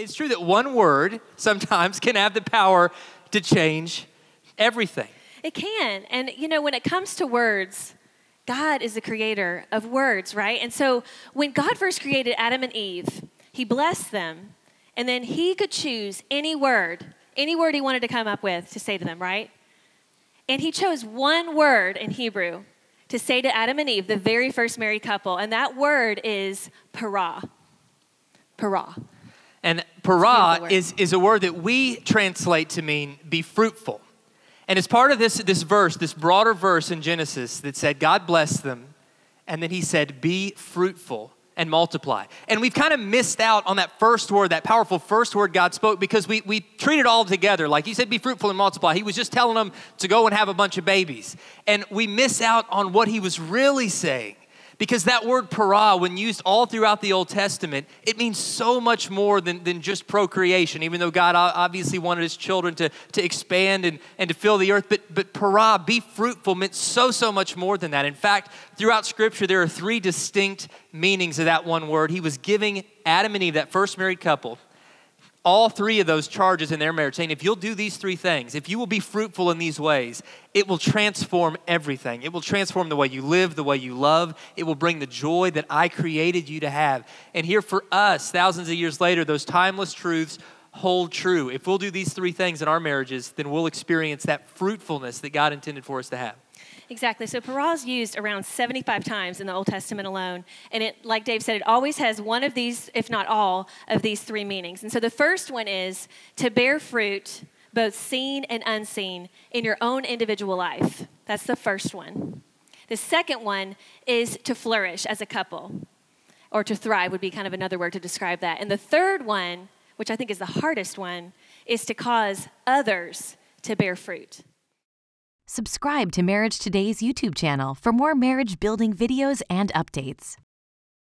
It's true that one word sometimes can have the power to change everything. It can. And, you know, when it comes to words, God is the creator of words, right? And so when God first created Adam and Eve, he blessed them, and then he could choose any word he wanted to come up with to say to them, right? And he chose one word in Hebrew to say to Adam and Eve, the very first married couple, and that word is para. Para. And para is a word that we translate to mean be fruitful. And as part of this verse, this broader verse in Genesis that said God blessed them, and then he said be fruitful and multiply. And we've kind of missed out on that first word, that powerful first word God spoke, because we treat it all together. Like he said, be fruitful and multiply. He was just telling them to go and have a bunch of babies. And we miss out on what he was really saying. Because that word para, when used all throughout the Old Testament, it means so much more than just procreation, even though God obviously wanted his children to expand and to fill the earth. But para, be fruitful, meant so much more than that. In fact, throughout Scripture, there are three distinct meanings of that one word. He was giving Adam and Eve, that first married couple, all three of those charges in their marriage, saying if you'll do these three things, if you will be fruitful in these ways, it will transform everything. It will transform the way you live, the way you love. It will bring the joy that I created you to have. And here for us, thousands of years later, those timeless truths hold true. If we'll do these three things in our marriages, then we'll experience that fruitfulness that God intended for us to have. Exactly. So para is used around 75 times in the Old Testament alone. And it, like Dave said, it always has one of these, if not all, of these three meanings. And so the first one is to bear fruit, both seen and unseen, in your own individual life. That's the first one. The second one is to flourish as a couple, or to thrive would be kind of another word to describe that. And the third one, which I think is the hardest one, is to cause others to bear fruit. Subscribe to Marriage Today's YouTube channel for more marriage-building videos and updates.